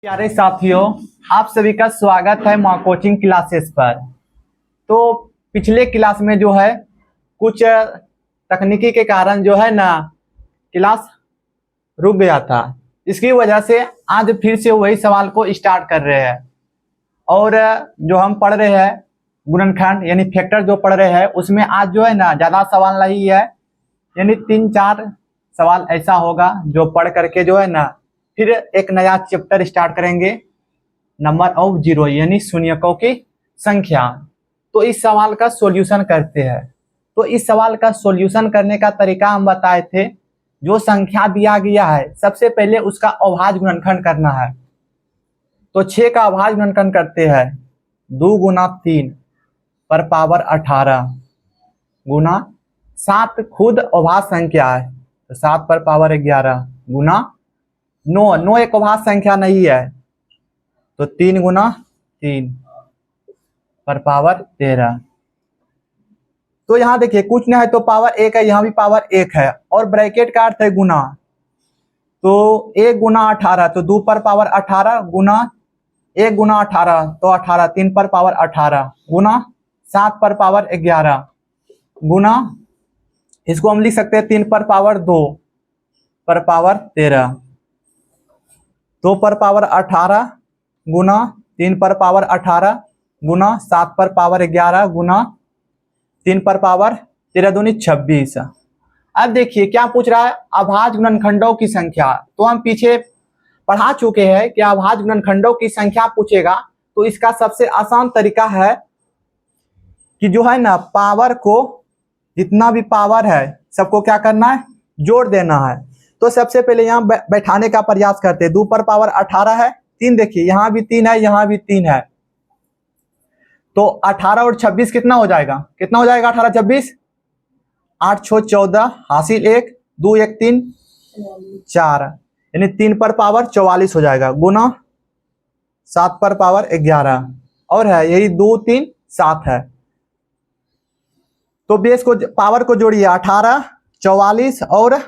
प्यारे साथियों, आप सभी का स्वागत है माँ कोचिंग क्लासेस पर। तो पिछले क्लास में जो है कुछ तकनीकी के कारण जो है ना क्लास रुक गया था। इसकी वजह से आज फिर से वही सवाल को स्टार्ट कर रहे हैं। और जो हम पढ़ रहे हैं गुणनखंड यानी फैक्टर जो पढ़ रहे हैं उसमें आज जो है ना ज़्यादा सवाल नहीं है, यानी 3-4 सवाल ऐसा होगा जो पढ़ करके जो है ना फिर एक नया चैप्टर स्टार्ट करेंगे, नंबर ऑफ जीरो यानी शून्यकों की संख्या। तो इस सवाल का सॉल्यूशन करते हैं। तो इस सवाल का सॉल्यूशन करने का तरीका हम बताए थे। जो संख्या दिया गया है सबसे पहले उसका अभाज्य गुणनखंड करना है। तो 6 का अभाज्य गुणनखंड करते हैं 2 गुना 3 पर पावर 18 गुना 7 खुद अभाज्य संख्या है तो 7 पर पावर 11 गुना 9 एक अभाज्य संख्या नहीं है तो 3 गुना 3 पर पावर 13। तो यहाँ देखिए कुछ नहीं है तो पावर 1 है, यहाँ भी पावर 1 है और ब्रैकेट का अर्थ है गुना। तो 1 गुना 18 तो 2 पर पावर 18 गुना 1 गुना 18 तो 18 3 पर पावर 18 गुना 7 पर पावर 11 गुना इसको हम लिख सकते हैं 3 पर पावर 2 पर पावर 13। 2 पर पावर 18 गुना 3 पर पावर 18 गुना 7 पर पावर 11 गुना 3 पर पावर 13 दूनी 26। अब देखिए क्या पूछ रहा है, अभाज्य गुणनखंडों की संख्या। तो हम पीछे पढ़ा चुके हैं कि अभाज्य गुणनखंडों की संख्या पूछेगा तो इसका सबसे आसान तरीका है कि जो है ना पावर को, जितना भी पावर है सबको क्या करना है, जोड़ देना है। तो सबसे पहले यहाँ बैठाने का प्रयास करते हैं। 2 पर पावर 18 है, 3 देखिए यहाँ भी 3 है, यहाँ भी 3 है तो 18 और 26 कितना हो जाएगा, 18 26 8 6 14 हासिल 1 2 1 3 4 यानी 3 पर पावर 44 हो जाएगा गुना 7 पर पावर 11 और है यही 2 3 7 है। तो बेस को पावर को जोड़िए 18 44 और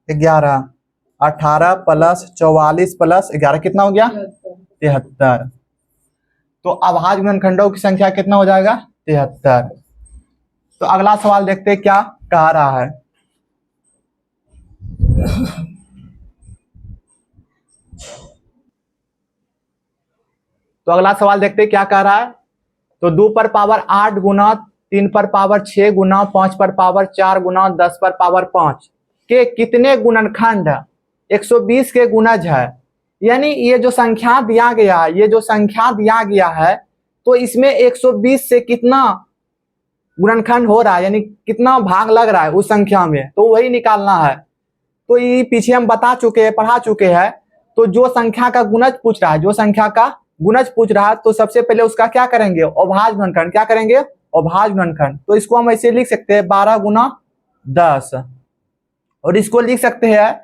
11, 18 प्लस 44 प्लस 11 कितना हो गया 73। तो अभाज्य गुणनखंडों की संख्या कितना हो जाएगा 73। तो अगला सवाल देखते हैं क्या कह रहा है। तो अगला सवाल देखते हैं क्या कह रहा है। तो 2 पर पावर 8 गुना 3 पर पावर 6 गुना 5 पर पावर 4 गुना 10 पर पावर 5 के कितने गुणनखंड 120 के गुणज है। यानी ये जो संख्या दिया गया है, ये जो संख्या दिया गया है तो इसमें 120 से कितना गुणनखंड हो रहा है, यानी कितना भाग लग रहा है उस संख्या में, तो वही निकालना है। तो ये पीछे हम बता चुके हैं, पढ़ा चुके हैं। तो जो संख्या का गुणज पूछ रहा है, जो संख्या का गुणज पूछ रहा है तो सबसे पहले उसका क्या करेंगे, अभाज्य गुणनखंड। क्या करेंगे, अभाज्य गुणनखंड। तो इसको हम ऐसे लिख सकते हैं 12 गुना 10 और इसको लिख सकते हैं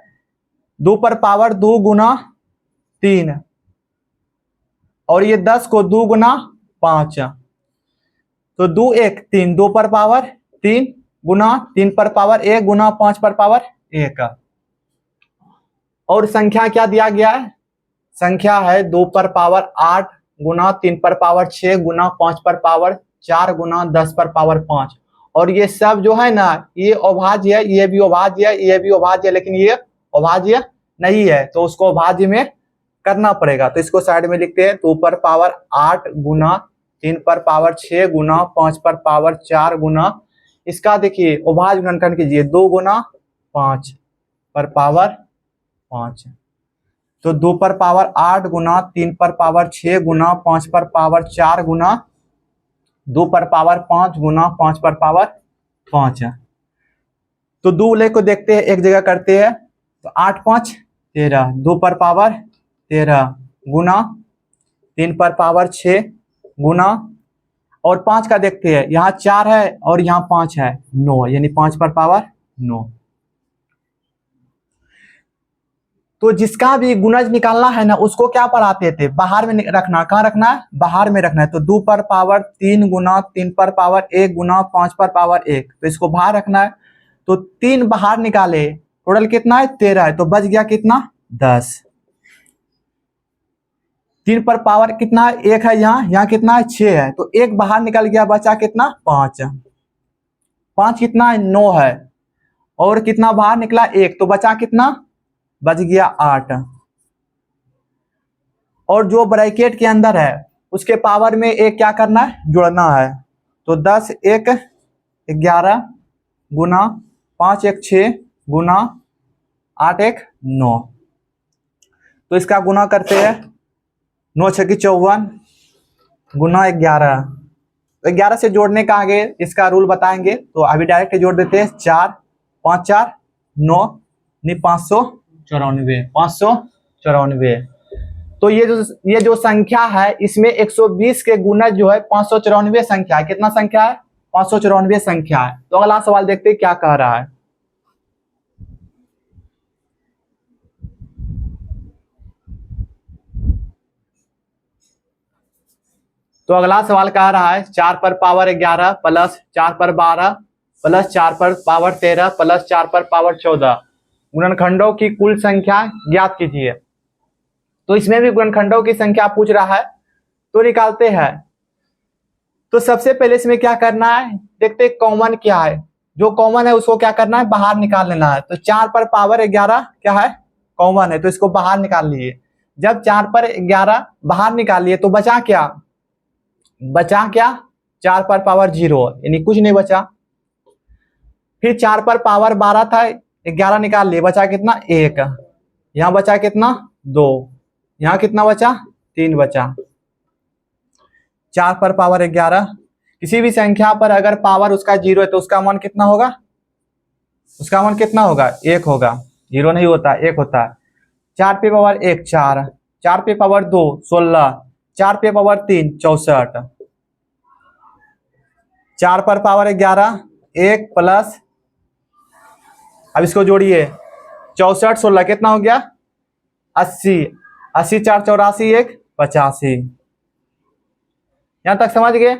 2 पर पावर 2 गुना 3 और ये 10 को 2 गुना 5 तो 2 1 3 2 पर पावर 3 गुना 3 पर पावर 1 गुना 5 पर पावर 1। और संख्या क्या दिया गया है, संख्या है 2 पर पावर 8 गुना 3 पर पावर 6 गुना 5 पर पावर 4 गुना 10 पर पावर 5। और ये सब जो है ना ये अभाज्य है, ये भी अभाज्य है, ये भी अभाज्य है, लेकिन ये अभाज्य नहीं है तो उसको अभाज्य में करना पड़ेगा। तो इसको साइड में लिखते हैं 2 पर पावर 8 गुना 3 पर पावर 6 गुना 5 पर पावर 4 गुना, इसका देखिए अभाज्य गुणनखंड कीजिए 2 गुना 5 पर पावर 5। तो 2 पर पावर 8 गुना 3 पर पावर 6 गुना 5 पर पावर 4 गुना 2 पर पावर 5 गुना 5 पर पावर 5 है। तो 2 ले को देखते हैं, एक जगह करते हैं तो 8 5 13 2 पर पावर 13 गुना 3 पर पावर 6 गुना और 5 का देखते हैं, यहाँ 4 है और यहाँ 5 है 9 यानी 5 पर पावर 9। तो जिसका भी गुणज निकालना है ना उसको क्या पढ़ाते थे, बाहर में रखना। कहाँ रखना है, बाहर में रखना है। तो 2 पर पावर 3 गुना 3 पर पावर 1 गुना 5 पर पावर 1 तो इसको बाहर रखना है। तो 3 बाहर निकाले, टोटल कितना है 13 है तो बच गया कितना 10। 3 पर पावर कितना है, 1 है, यहाँ कितना है, 6 है, तो 1 बाहर निकल गया, बचा कितना, 5। 5 कितना है, 9 है, और कितना बाहर निकला, 1, तो बचा कितना, बच गया 8। और जो ब्रैकेट के अंदर है उसके पावर में 1 क्या करना है, जोड़ना है। तो 10 1 11 गुना 5 1 6 गुना 8 1 9। तो इसका गुना करते हैं, 9 6 54 गुना 11। तो 11 से जोड़ने का आगे इसका रूल बताएंगे, तो अभी डायरेक्ट जोड़ देते हैं। 4 5 4 9 नहीं 594, 594। तो ये जो संख्या है इसमें 120 के गुणज जो है 594 संख्या है। कितना संख्या है, 594 संख्या है। तो अगला सवाल देखते हैं क्या कह रहा है। तो अगला सवाल कह रहा है 4 पर पावर 11 प्लस 4 पर 12 प्लस 4 पर पावर 13 प्लस 4 पर पावर 14 गुणनखंडों की कुल संख्या ज्ञात कीजिए। तो इसमें भी गुणनखंडों की संख्या पूछ रहा है, तो निकालते हैं। तो सबसे पहले इसमें क्या करना है, देखते हैं कॉमन क्या है। जो कॉमन है उसको क्या करना है, बाहर निकाल लेना है। तो 4 पर पावर 11 क्या है, कॉमन है, तो इसको बाहर निकाल लिए। जब 4 पर 11 बाहर निकाल लिए तो बचा क्या, 4 पर पावर 0, यानी कुछ नहीं बचा। फिर 4 पर पावर 12 था, 11 निकाल लिए, बचा कितना, 1। यहाँ बचा कितना, 2। यहाँ कितना बचा, 3 बचा। 4 पर पावर 11, किसी भी संख्या पर अगर पावर उसका 0 है तो उसका मान कितना होगा, उसका मान कितना होगा, 1 होगा। 0 नहीं होता, 1 होता है। 4 पे पावर 1 4, 4 पे पावर 2 16, 4 पे पावर 3 64। 4 पर पावर 11 1 प्लस, अब इसको जोड़िए, 64 16 कितना हो गया, 80। 80 4 84 1 85। यहां तक समझ गए।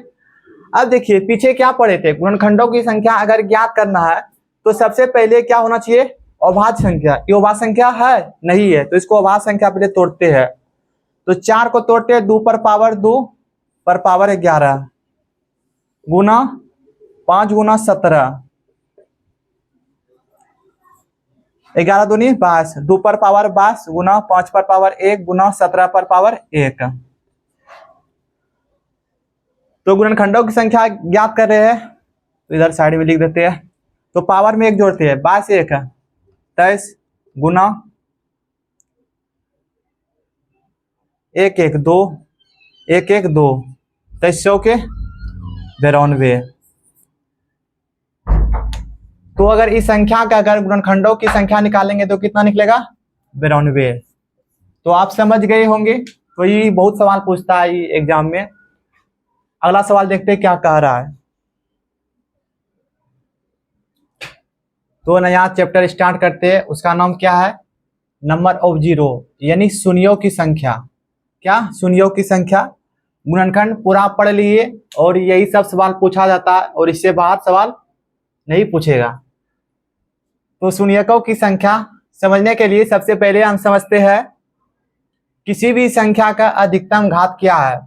अब देखिए पीछे क्या पढ़े थे, गुणनखंडों की संख्या अगर ज्ञात करना है तो सबसे पहले क्या होना चाहिए, अभाज्य संख्या। ये अभाज्य संख्या है, नहीं है, तो इसको अभाज्य संख्या पहले तोड़ते हैं। तो 4 को तोड़ते हैं, 2 पर पावर 2 पर पावर 11 गुना 5 गुना 17, 11 दूनी 22, 2 पर पावर 22 गुना 5 पर पावर 1 गुना 17 पर पावर 1। तो गुणनखंडों की संख्या ज्ञात कर रहे हैं, तो इधर साइड में लिख देते हैं। तो पावर में 1 जोड़ते हैं, 22 1 23 गुना 1 1 2 1 1 2 23 के 92। तो अगर इस संख्या का अगर गुणनखंडों की संख्या निकालेंगे तो कितना निकलेगा, 92। तो आप समझ गए होंगे। तो ये बहुत सवाल पूछता है एग्जाम में। अगला सवाल देखते हैं क्या कह रहा है। तो नया चैप्टर स्टार्ट करते हैं, उसका नाम क्या है, नंबर ऑफ जीरो, यानी शून्यों की संख्या। क्या, शून्यों की संख्या। गुणनखंड पूरा पढ़ लिए और यही सब सवाल पूछा जाता है और इससे बाहर सवाल नहीं पूछेगा। तो शून्यकों की संख्या समझने के लिए सबसे पहले हम समझते हैं किसी भी संख्या का अधिकतम घात क्या है,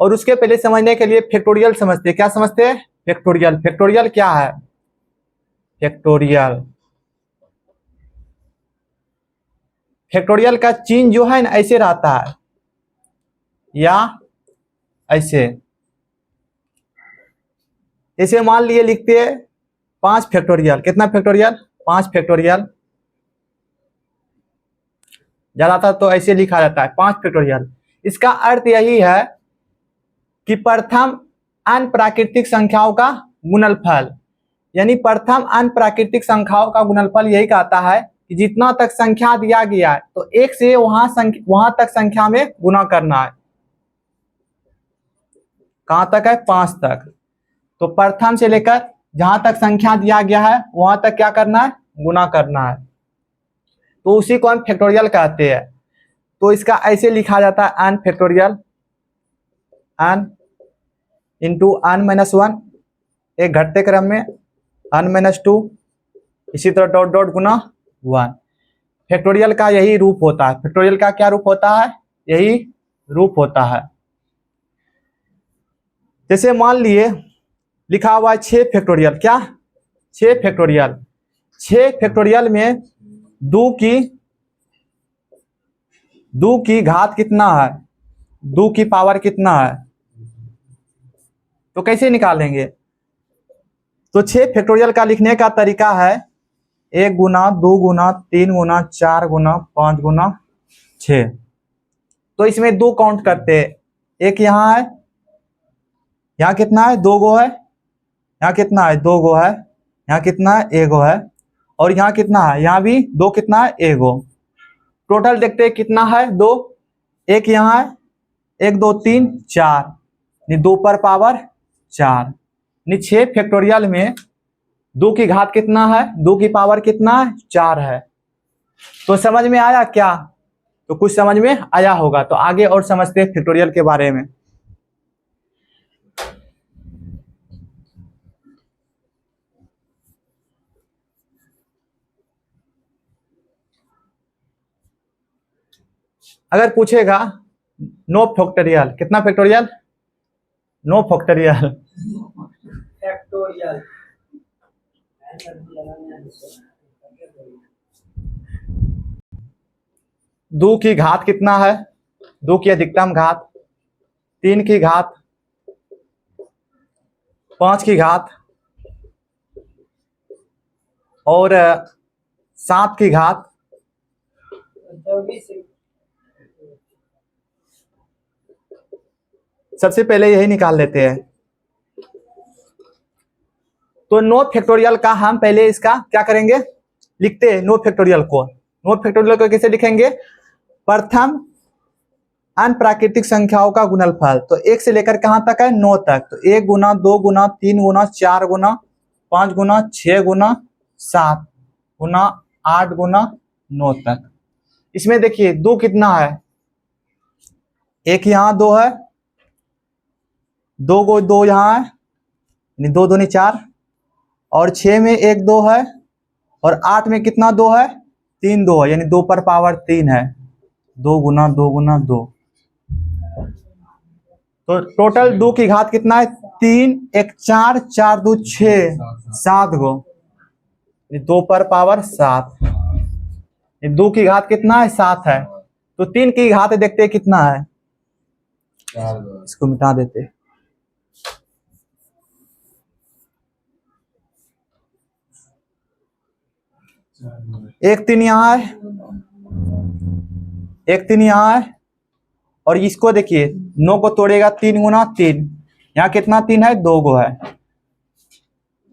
और उसके पहले समझने के लिए फैक्टोरियल समझते हैं। क्या समझते हैं, फैक्टोरियल। फैक्टोरियल क्या है, फैक्टोरियल। फैक्टोरियल का चिन्ह जो है ना ऐसे रहता है या ऐसे। जैसे मान लिए लिखते हैं 5 फैक्टोरियल, कितना फैक्टोरियल, 5 फैक्टोरियल। ज्यादातर तो ऐसे लिखा जाता है 5 फैक्टोरियल। इसका अर्थ यही है कि प्रथम अन्य प्राकृतिक संख्याओं का गुणनफल, यानी प्रथम अन्य प्राकृतिक संख्याओं का गुणनफल यही कहता है कि जितना तक संख्या दिया गया है तो 1 से वहां तक संख्या में गुना करना है। कहां तक है, 5 तक। तो प्रथम से लेकर जहां तक संख्या दिया गया है वहां तक क्या करना है, गुना करना है। तो उसी को हम फैक्टोरियल कहते हैं। तो इसका ऐसे लिखा जाता है n factorial, n into n minus 1, एक घटते क्रम में n माइनस 2, इसी तरह डॉट डॉट गुना 1। फैक्टोरियल का यही रूप होता है। फैक्टोरियल का क्या रूप होता है, यही रूप होता है। जैसे मान लिए लिखा हुआ है 6 फैक्टोरियल, क्या 6 फैक्टोरियल, 6 फैक्टोरियल में 2 की घात कितना है, 2 की पावर कितना है, तो कैसे निकालेंगे। तो 6 फैक्टोरियल का लिखने का तरीका है 1 गुना 2 गुना 3 गुना 4 गुना 5 गुना 6। तो इसमें 2 काउंट करते हैं, एक यहाँ है, यहाँ कितना है 2 गो है, यहाँ कितना है 2 गो है, यहाँ कितना है 1 गो है, और यहाँ कितना है, यहाँ भी 2 कितना है 1 गो। टोटल देखते हैं कितना है 2, एक यहाँ है, 1 2 3 4, 2 पर पावर 4, 6 फैक्टोरियल में 2 की घात कितना है, 2 की पावर कितना है 4 है। तो समझ में आया क्या, तो कुछ समझ में आया होगा। तो आगे और समझते हैं फैक्टोरियल के बारे में। अगर पूछेगा नो फैक्टोरियल, कितना फैक्टोरियल, नो फैक्टोरियल, फैक्टोरियल 2 की घात कितना है, 2 की अधिकतम घात, 3 की घात, 5 की घात और 7 की घात। सबसे पहले यही निकाल लेते हैं। तो नो फैक्टोरियल का हम पहले इसका क्या करेंगे, लिखते हैं नो फैक्टोरियल को। नो फैक्टोरियल को कैसे लिखेंगे, प्रथम अनप्राकृतिक संख्याओं का गुणनफल। तो 1 से लेकर कहां तक है, 9 तक। तो 1 गुना 2 गुना 3 गुना 4 गुना 5 गुना 6 गुना 7 गुना 8 गुना 9 तक। इसमें देखिए 2 कितना है, एक यहाँ 2 है, 2 गो 2 यहाँ है, 2 दूनी 4, और 6 में 1 2 है, और 8 में कितना 2 है, 3 2 है, यानी 2 पर पावर 3 है। 2 गुना 2 गुना 2, तो टोटल 2 की घात कितना है, 3 1 4 4 2 6 7 गो, 2 पर पावर 7। 2 की घात कितना है 7 है। तो 3 की घात देखते हैं कितना है, इसको मिटा देते। एक 3 यहाँ है, एक 3 यहाँ है, और इसको देखिए 9 को तोड़ेगा 3 गुना 3, यहाँ कितना 3 है, 2 गो है।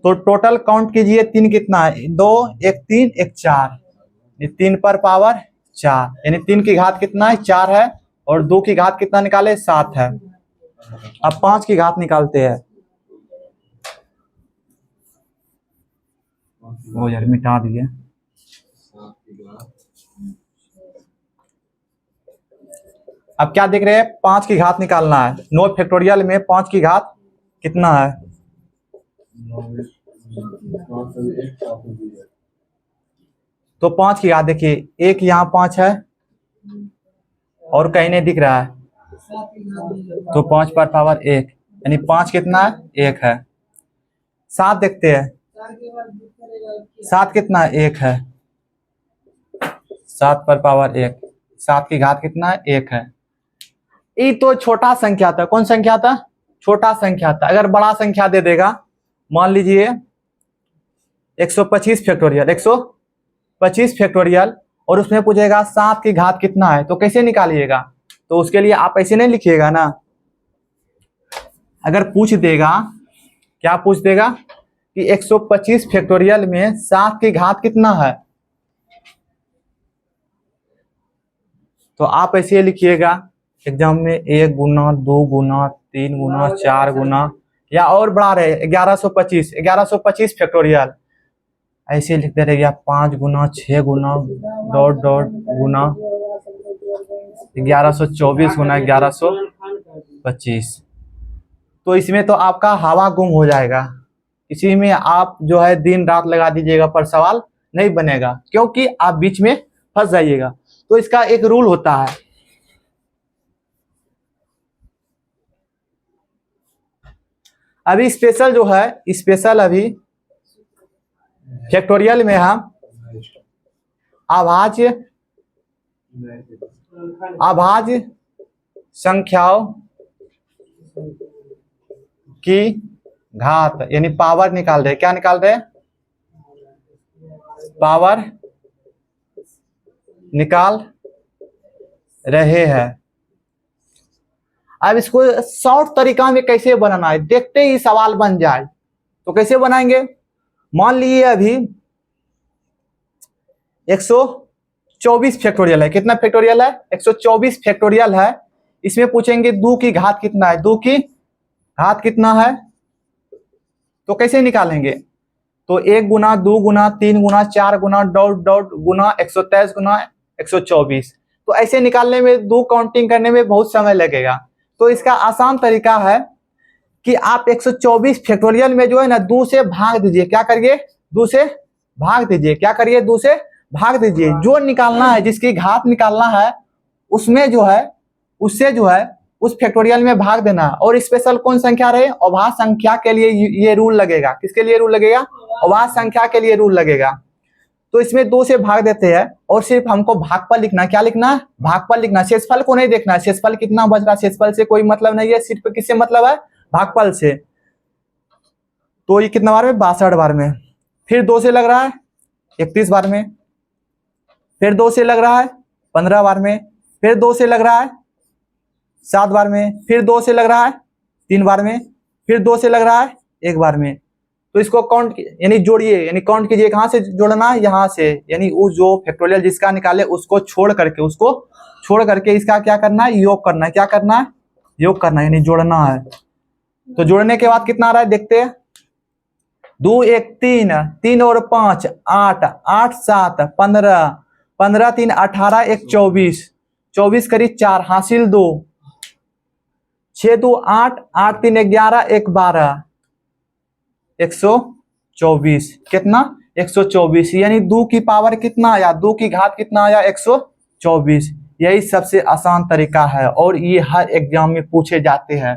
तो टोटल काउंट कीजिए 3 कितना है, 2 1 3 1 4, 3 पर पावर 4, यानी 3 की घात कितना है 4 है, और 2 की घात कितना निकाले 7 है। अब 5 की घात निकालते हैं। वो यार मिटा दिए। अब क्या देख रहे हैं, 5 की घात निकालना है। 9 फैक्टोरियल में 5 की घात कितना है, तो 5 की घात देखिए, एक यहाँ 5 है और कहीं नहीं दिख रहा है, तो 5 पर पावर 1, यानी 5 कितना है 1 है। 7 देखते हैं, 7 कितना है 1 है, 7 पर पावर 1, 7 की घात कितना है 1 है। ये तो छोटा संख्या था, कौन संख्या था, छोटा संख्या था। अगर बड़ा संख्या दे देगा, मान लीजिए 125 फैक्टोरियल, 125 फैक्टोरियल, और उसमें पूछेगा 7 की घात कितना है, तो कैसे निकालिएगा। तो उसके लिए आप ऐसे नहीं लिखिएगा ना, अगर पूछ देगा, क्या पूछ देगा कि 125 फैक्टोरियल में 7 की घात कितना है, तो आप ऐसे लिखिएगा एग्जाम में 1 गुना 2 गुना 3 गुना 4 गुना, या और बढ़ा रहे 1125 फैक्टोरियल, ऐसे लिखते रहिए 5 गुना 6 गुना डॉट डॉट गुना 1124 गुना 1125। तो इसमें तो आपका हवा गुम हो जाएगा, इसी में आप जो है दिन रात लगा दीजिएगा पर सवाल नहीं बनेगा, क्योंकि आप बीच में फंस जाइएगा। तो इसका एक रूल होता है, अभी स्पेशल जो है, स्पेशल अभी फैक्टोरियल में हम अभाज्य संख्याओं की घात यानी पावर निकाल रहे। क्या निकाल रहे? पावर निकाल रहे हैं। अब इसको शॉर्ट तरीका में कैसे बनाना है, देखते ही सवाल बन जाए तो कैसे बनाएंगे। मान लीजिए अभी 124 फैक्टोरियल है। कितना फैक्टोरियल है? 124 फैक्टोरियल है। इसमें पूछेंगे 2 की घात कितना है, 2 की घात कितना है, तो कैसे निकालेंगे? तो 1 गुना 2 गुना 3 गुना 4 गुना डॉट डॉट गुना 123 गुना 124। तो ऐसे निकालने में, 2 काउंटिंग करने में बहुत समय लगेगा। तो इसका आसान तरीका है कि आप 124 फैक्टोरियल में जो है ना 2 से भाग दीजिए। क्या करिए? 2 से भाग दीजिए। क्या करिए? 2 से भाग दीजिए। जो निकालना है, जिसकी घात निकालना है, उसमें जो है, उससे जो है उस फैक्टोरियल में भाग देना। और स्पेशल कौन संख्या रहे? अभाज्य संख्या के लिए ये रूल लगेगा। किसके लिए रूल लगेगा? अभाज्य संख्या के लिए रूल लगेगा। तो इसमें 2 से भाग देते हैं और सिर्फ हमको भागफल लिखना। क्या लिखना? भागफल लिखना। शेषफल को नहीं देखना है, शेषफल कितना बच रहा है, शेषफल से कोई मतलब नहीं है, सिर्फ किससे मतलब है? भागफल से। तो ये कितना बार में? 62 बार में। फिर 2 से लग रहा है 31 बार में। फिर 2 से लग रहा है 15 बार में। फिर 2 से लग रहा है 7 बार में। फिर 2 से लग रहा है 3 बार में। फिर 2 से लग रहा है 1 बार में। तो इसको काउंट यानी जोड़िए, यानी काउंट कीजिए। कहां से जोड़ना है? यहां से। यानी उस जो फैक्टोरियल जिसका निकाले उसको छोड़ करके इसका क्या करना है? योग करना है। क्या करना है? योग करना है, यानी जोड़ना है। तो जोड़ने के बाद कितना आ रहा है देखते हैं। 2 1 3, 3 और 5 8, 8 7 15, 15 3 18, 1 24, 24 करीब 4 हासिल 2, 6 2 8, 8 3 11, 1 12, 124। कितना? 124। यानी 2 की पावर कितना आया? 2 की घात कितना आया? 124। यही सबसे आसान तरीका है और ये हर एग्जाम में पूछे जाते हैं।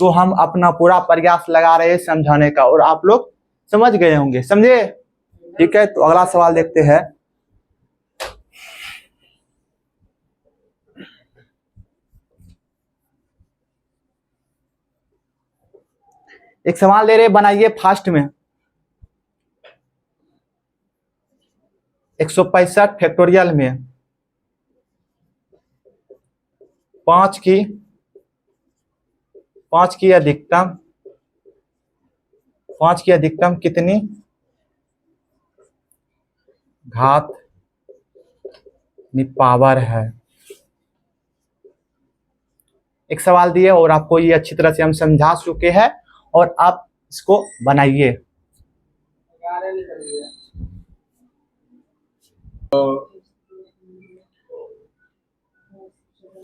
तो हम अपना पूरा प्रयास लगा रहे हैं समझाने का और आप लोग समझ गए होंगे। समझे? ठीक है, तो अगला सवाल देखते हैं। एक सवाल दे रहे, बनाइए फास्ट में। 165 फैक्टोरियल में 5 की अधिकतम कितनी घात पावर है? एक सवाल दिए और आपको ये अच्छी तरह से हम समझा चुके हैं और आप इसको बनाइए।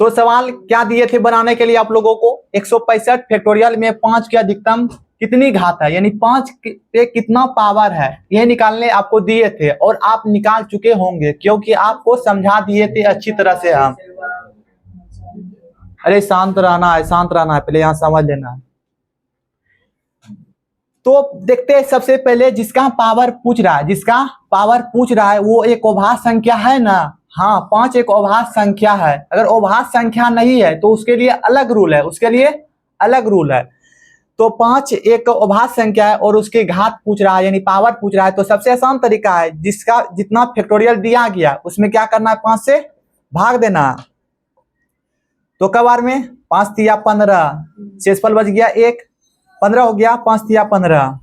तो सवाल क्या दिए थे बनाने के लिए आप लोगों को? 165 फैक्टोरियल में 5 की अधिकतम कितनी घात है, यानी 5 पे कितना पावर है, यह निकालने आपको दिए थे और आप निकाल चुके होंगे क्योंकि आपको समझा दिए थे अच्छी तरह से हम। अरे शांत रहना है, शांत रहना है, पहले यहाँ समझ लेना है। तो देखते हैं सबसे पहले जिसका पावर पूछ रहा है वो एक अभाज्य संख्या है ना। हाँ, 5 एक अभाज्य संख्या है। अगर अभाज्य संख्या नहीं है तो उसके लिए अलग रूल है, तो 5 एक अभाज्य संख्या है और उसकी घात पूछ रहा है यानी पावर पूछ रहा है। तो सबसे आसान तरीका है, जिसका जितना फैक्टोरियल दिया गया उसमें क्या करना है? 5 से भाग देना। तो कब बार में? 5 तिया 15, शेषफल बच गया 1, 15 हो गया, 5 तिया 15।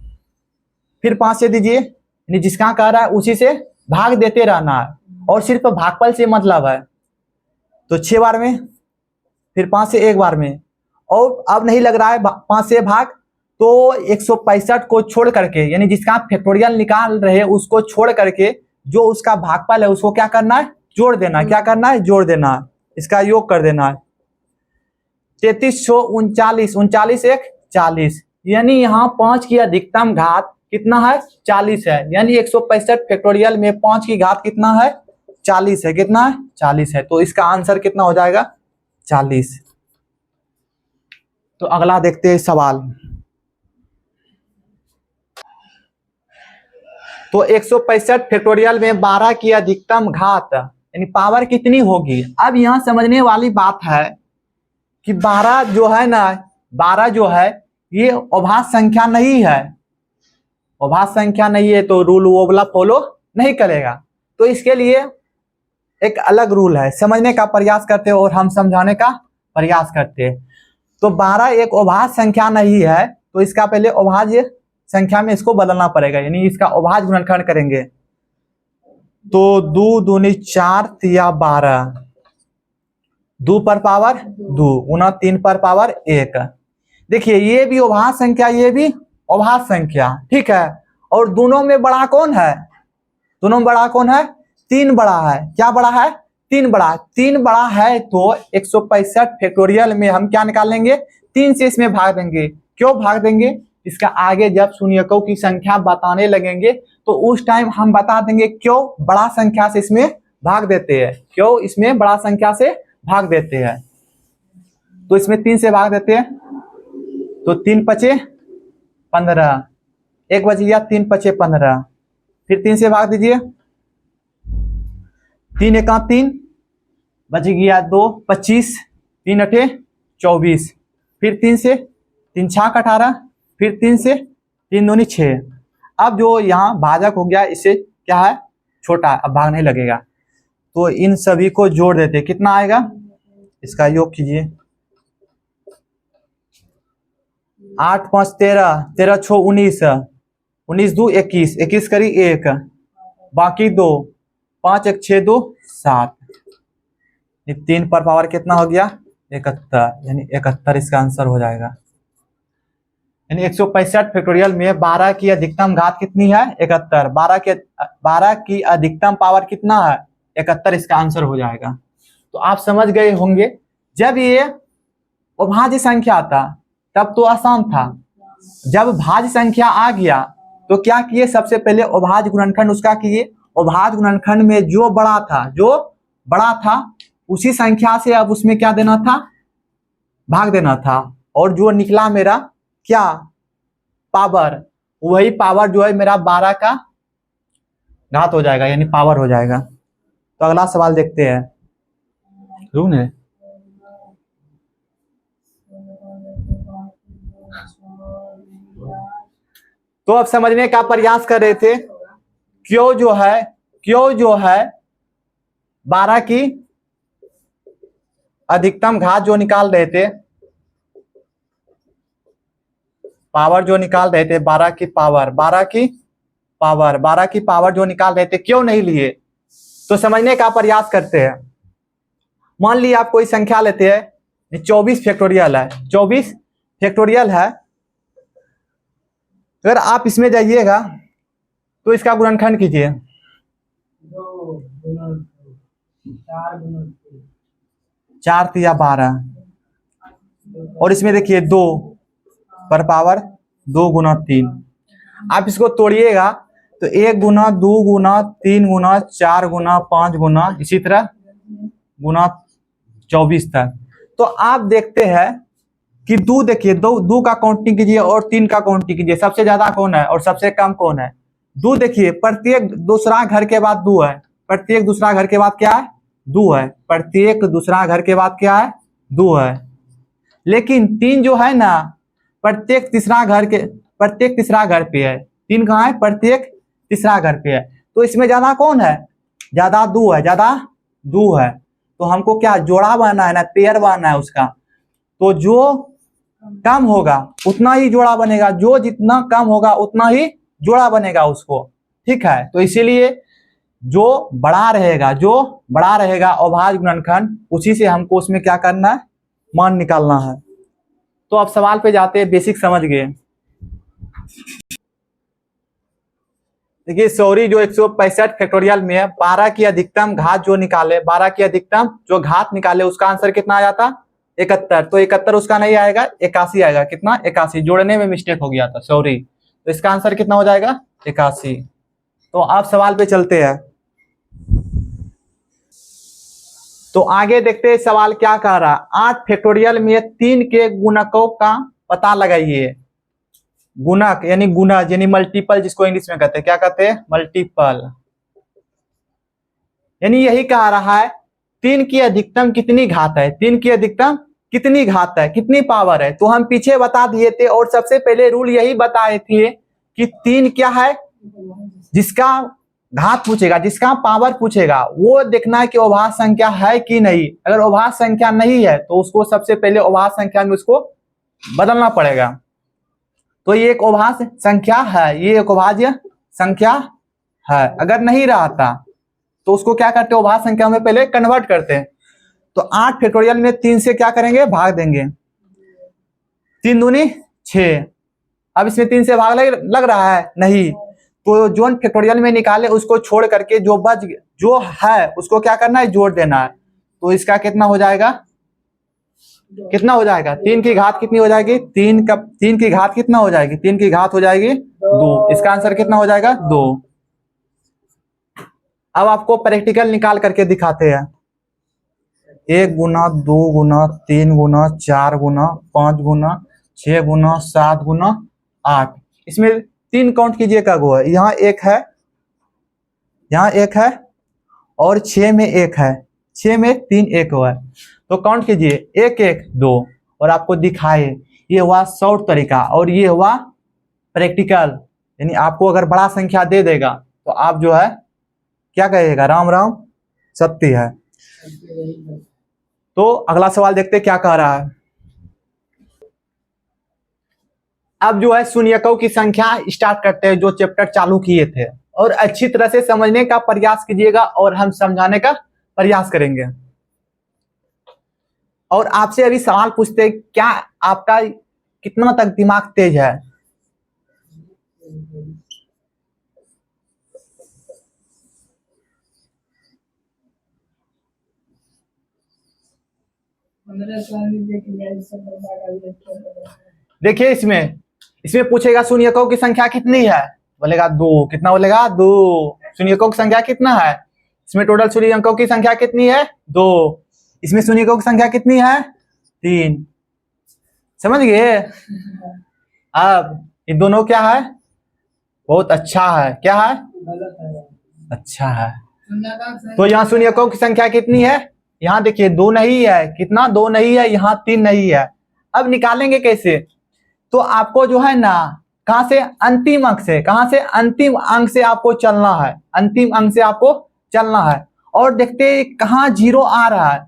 फिर 5 से दीजिए, यानी जिसका कह रहा है उसी से भाग देते रहना है और सिर्फ भागफल से मतलब है। तो 6 बार में, फिर 5 से 1 बार में। और अब नहीं लग रहा है 5 से भाग, तो 165 को छोड़ करके, यानी जिसका फैक्टोरियल निकाल रहे उसको छोड़ करके जो उसका भागफल है उसको क्या करना है? जोड़ देना। क्या करना है? जोड़ देना। इसका योग कर देना है। 3339, 39 1 40, यानी यहाँ 5 की अधिकतम घात कितना है? 40 है। यानी 165 फैक्टोरियल में 5 की घात कितना है? 40 है। कितना है? 40 है। तो इसका आंसर कितना हो जाएगा? 40। तो अगला देखते हैं सवाल। तो 165 फैक्टोरियल में 12 की अधिकतम घात यानी पावर कितनी होगी। अब यहाँ समझने वाली बात है कि 12 जो है ना, 12 जो है ये अभाज्य संख्या नहीं है, अभाज्य संख्या नहीं है तो रूल वो वाला फॉलो नहीं करेगा। तो इसके लिए एक अलग रूल है, समझने का प्रयास करते हैं और हम समझाने का प्रयास करते हैं। तो 12 एक अभाज्य संख्या नहीं है, तो इसका पहले अभाज्य संख्या में इसको बदलना पड़ेगा, यानी इसका अभाज्य गुणनखंड करेंगे। तो 2 दूनी 4 तिया 12, 2 पर पावर 2 गुना 3 पर पावर 1। देखिए ये भी अभाज्य संख्या, ये भी अभाज्य संख्या, ठीक है। और दोनों में बड़ा कौन है, दोनों में बड़ा कौन है, 3 बड़ा है। क्या बड़ा है, 3 बड़ा, 3 बड़ा है तो 165 फैक्टोरियल में हम क्या निकालेंगे, 3 से इसमें भाग देंगे। क्यों भाग देंगे, इसका आगे जब शून्यकों की संख्या बताने लगेंगे तो उस टाइम हम बता देंगे क्यों बड़ा संख्या से इसमें भाग देते हैं, क्यों इसमें बड़ा संख्या से भाग देते हैं। तो इसमें 3 से भाग देते हैं, तो 3 पचे 15, 1 बच गया, 3 पचे 15, फिर 3 से भाग दीजिए, 3 एका 3 बच गया 2 25, 3 अठे 24, फिर 3 से 3 छाक 18, फिर 3 से 3 दूनी 6। अब जो यहाँ भाजक हो गया इससे क्या है, छोटा है, अब भाग नहीं लगेगा। तो इन सभी को जोड़ देते, कितना आएगा, इसका योग कीजिए, 8 5 13, 13 6 19, 19 2 21, 21 करी 1, बाकी 2, 5 1 6 2 7, 3 पर पावर कितना हो गया 71, यानी 71 इसका आंसर हो जाएगा। यानी 165 फैक्टोरियल में 12 की अधिकतम घात कितनी है 71, 12 की अधिकतम पावर कितना है 71, इसका आंसर हो जाएगा। तो आप समझ गए होंगे, जब ये अभाज्य संख्या था तब तो आसान था, जब भाज्य संख्या आ गया तो क्या किए, सबसे पहले अभाज्य गुणनखंड उसका किए, अभाज्य गुणनखंड में जो बड़ा था उसी संख्या से अब उसमें क्या देना था, भाग देना था, और जो निकला मेरा क्या पावर, वही पावर जो है मेरा 12 का घात हो जाएगा, यानी पावर हो जाएगा। तो अगला सवाल देखते हैं, रुक तो अब समझने का प्रयास कर रहे थे, क्यों जो है 12 की अधिकतम घात जो निकाल रहे थे, पावर जो निकाल रहे थे 12 की पावर जो निकाल रहे थे, क्यों नहीं लिए। तो समझने का प्रयास करते हैं। मान लिया आप कोई संख्या लेते हैं 24 फैक्टोरियल है, 24 फैक्टोरियल है, अगर आप इसमें जाइएगा तो इसका गुणनखंड कीजिए, 4 तिया 12, और इसमें देखिए 2 पर पावर 2 गुना 3। आप इसको तोड़िएगा तो 1 गुना 2 गुना 3 गुना 4 गुना 5 गुना इसी तरह गुना 24 तक। तो आप देखते हैं कि 2 देखिए, 2 का काउंटिंग कीजिए और 3 का काउंटिंग कीजिए, सबसे ज्यादा कौन है और सबसे कम कौन है। 2 देखिए, प्रत्येक दूसरा घर के बाद 2 है, प्रत्येक दूसरा घर के बाद क्या है 2 है, प्रत्येक दूसरा घर के बाद क्या है 2 है। लेकिन 3 जो है ना प्रत्येक तीसरा घर पे है, 3 कहाँ है, प्रत्येक तीसरा घर पे है। तो इसमें ज्यादा कौन है, ज्यादा 2 है, तो हमको क्या जोड़ा बनना है ना, पेयर बनना है उसका। तो जो कम होगा उतना ही जोड़ा बनेगा, जो जितना कम होगा उतना ही जोड़ा बनेगा उसको, ठीक है। तो इसीलिए जो बड़ा रहेगा अभाज्य गुणनखंड, उसी से हमको उसमें क्या करना है, मान निकालना है। तो अब सवाल पे जाते हैं, बेसिक समझ गए। देखिए सॉरी, जो 165 फैक्टोरियल में 12 की अधिकतम घात जो निकाले, 12 की अधिकतम जो घात निकाले उसका आंसर कितना आ जाता 71। तो 71 उसका नहीं आएगा, 81 आएगा। कितना 81, जोड़ने में मिस्टेक हो गया था, सॉरी। तो इसका आंसर कितना हो जाएगा 81। तो आप सवाल पे चलते हैं। तो आगे देखते हैं सवाल क्या कह रहा है। 8 फैक्टोरियल में 3 के गुणकों का पता लगाइए। गुणक यानी गुणज यानी मल्टीपल, जिसको इंग्लिश में कहते हैं, क्या कहते हैं, मल्टीपल। यानी यही कह रहा है 3 की अधिकतम कितनी घात है, 3 की अधिकतम कितनी घात है, कितनी पावर है। तो हम पीछे बता दिए थे और सबसे पहले रूल यही बताए थे कि 3 क्या है, जिसका घात पूछेगा, जिसका पावर पूछेगा, वो देखना है कि अभाज्य संख्या है कि नहीं। अगर अभाज्य संख्या नहीं है तो उसको सबसे पहले अभाज्य संख्या में उसको बदलना पड़ेगा। तो ये एक अभाज्य संख्या है, ये एक अभाज्य संख्या है। अगर नहीं रहता तो उसको क्या करते हैं, अभाज्य संख्या में पहले कन्वर्ट करते हैं। तो 8 फैक्टोरियल में 3 से क्या करेंगे, भाग देंगे, 3 दूनी 6। अब इसमें 3 से भाग लग रहा है नहीं, तो जो फैक्टोरियल में निकाले उसको छोड़ करके जो है उसको क्या करना है, जोड़ देना है। तो इसका कितना हो जाएगा, कितना हो जाएगा, 3 की घात कितनी हो जाएगी, 3 की घात कितना हो जाएगी, 3 की घात हो जाएगी 2। इसका आंसर कितना हो जाएगा, 2। अब आपको प्रैक्टिकल निकाल करके दिखाते हैं। 1 गुना 2 गुना 3 गुना 4 गुना 5 गुना 6 गुना 7 गुना 8। इसमें 3 काउंट कीजिएगा, गो है, यहाँ 1 है, यहाँ 1 है और 6 में 1 है, 6 में 3 1 है। तो काउंट कीजिए 1 1 2 और आपको दिखाए। ये हुआ शॉर्ट तरीका और ये हुआ प्रैक्टिकल। यानी आपको अगर बड़ा संख्या दे देगा तो आप जो है क्या कहिएगा, राम राम सत्य है। तो अगला सवाल देखते क्या कह रहा है। अब जो है शून्यकों की संख्या स्टार्ट करते हैं, जो चैप्टर चालू किए थे, और अच्छी तरह से समझने का प्रयास कीजिएगा और हम समझाने का प्रयास करेंगे। और आपसे अभी सवाल पूछते हैं, क्या आपका कितना तक दिमाग तेज है। देखिए इसमें पूछेगा शून्यकों की संख्या कितनी है, बोलेगा 2। कितना बोलेगा, 2। शून्यकों की संख्या कितना है, इसमें टोटल शून्यकों की संख्या कितनी है, 2। इसमें शून्यकों की संख्या कितनी है, 3। समझ गए। अब ये दोनों क्या है, बहुत अच्छा है, क्या है, अच्छा है। तो यहाँ शून्यकों की संख्या कितनी है, यहाँ देखिए 2 नहीं है, कितना 2 नहीं है, यहाँ 3 नहीं है। अब निकालेंगे कैसे, तो आपको जो है ना, कहां से, अंतिम अंक से, कहां से, अंतिम अंक से आपको चलना है, अंतिम अंक से आपको चलना है। और देखते कहां 0 आ रहा है।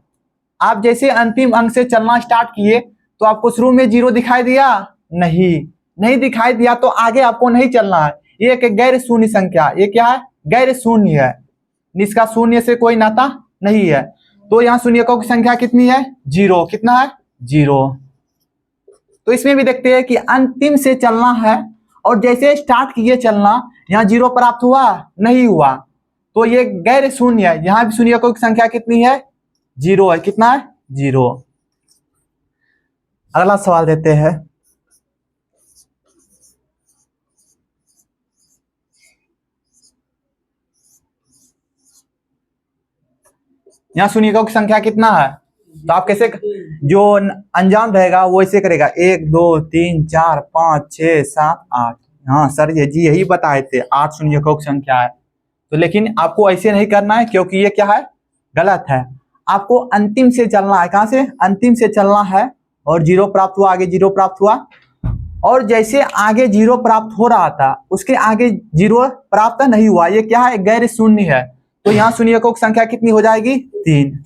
आप जैसे अंतिम अंक से चलना स्टार्ट किए तो आपको शुरू में 0 दिखाई दिया, नहीं दिखाई दिया तो आगे आपको नहीं चलना है। ये एक गैर शून्य संख्या, ये क्या है, गैर शून्य है, इसका शून्य से कोई नाता नहीं है। तो यहाँ शून्यकों की संख्या कितनी है, 0। कितना है, 0। तो इसमें भी देखते हैं कि अंतिम से चलना है और जैसे स्टार्ट किए चलना, यहाँ 0 प्राप्त हुआ, नहीं हुआ, तो ये गैर शून्य है। यहाँ भी शून्यकों की संख्या कितनी है, 0 है। कितना है, 0। अगला सवाल देते हैं। यहाँ शून्यकों की संख्या कितना है, तो आप कैसे, जो अंजाम रहेगा वो ऐसे करेगा, 1 2 3 4 5 6 7 8। हाँ सर ये जी यही बताए थे, 8 शून्यकों की संख्या है। तो लेकिन आपको ऐसे नहीं करना है, क्योंकि ये क्या है, गलत है। आपको अंतिम से चलना है, कहां से, अंतिम से चलना है। और 0 प्राप्त हुआ, आगे 0 प्राप्त हुआ, और जैसे आगे 0 प्राप्त हो रहा था उसके आगे 0 प्राप्त नहीं हुआ, ये क्या है, गैर शून्य है। तो यहाँ शून्यकों की संख्या कितनी हो जाएगी, 3।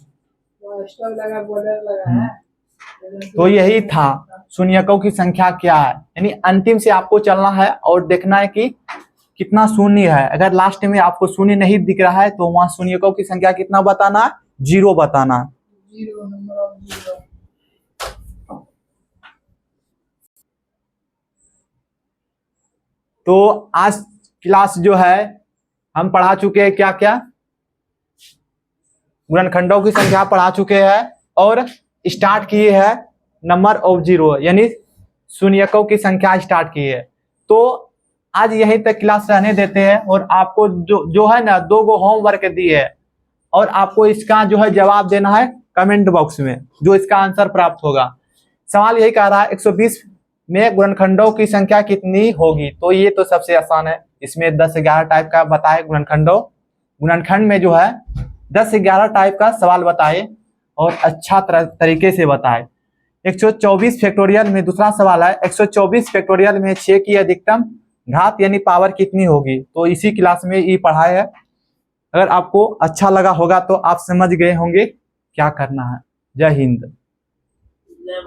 तो यही था शून्यकों की संख्या क्या है। यानी अंतिम से आपको चलना है और देखना है कि कितना शून्य है। अगर लास्ट में आपको शून्य नहीं दिख रहा है तो वहां शून्यकों की संख्या कितना बताना है, 0 बताना। तो आज क्लास जो है हम पढ़ा चुके हैं, क्या क्या, गुणनखंडों की संख्या पढ़ा चुके हैं और स्टार्ट किए हैं नंबर ऑफ 0, यानी शून्यकों की संख्या स्टार्ट की है। तो आज यहीं तक क्लास रहने देते हैं और आपको जो है ना 2 गो होमवर्क दिए है और आपको इसका जो है जवाब देना है कमेंट बॉक्स में, जो इसका आंसर प्राप्त होगा। सवाल यही कह रहा है 120 में गुणनखंडों की संख्या कितनी होगी? तो ये तो सबसे आसान है, इसमें 10-11 टाइप का बताए गुणनखंडों। गुणनखंड में जो है 10-11 टाइप का सवाल बताए और अच्छा तरीके से बताए। 124 फैक्टोरियल में दूसरा सवाल है, 124 फैक्टोरियल में 6 की अधिकतम घात यानी पावर कितनी होगी? तो इसी क्लास में ये पढ़ाया है। अगर आपको अच्छा लगा होगा तो आप समझ गए होंगे क्या करना है। जय हिंद।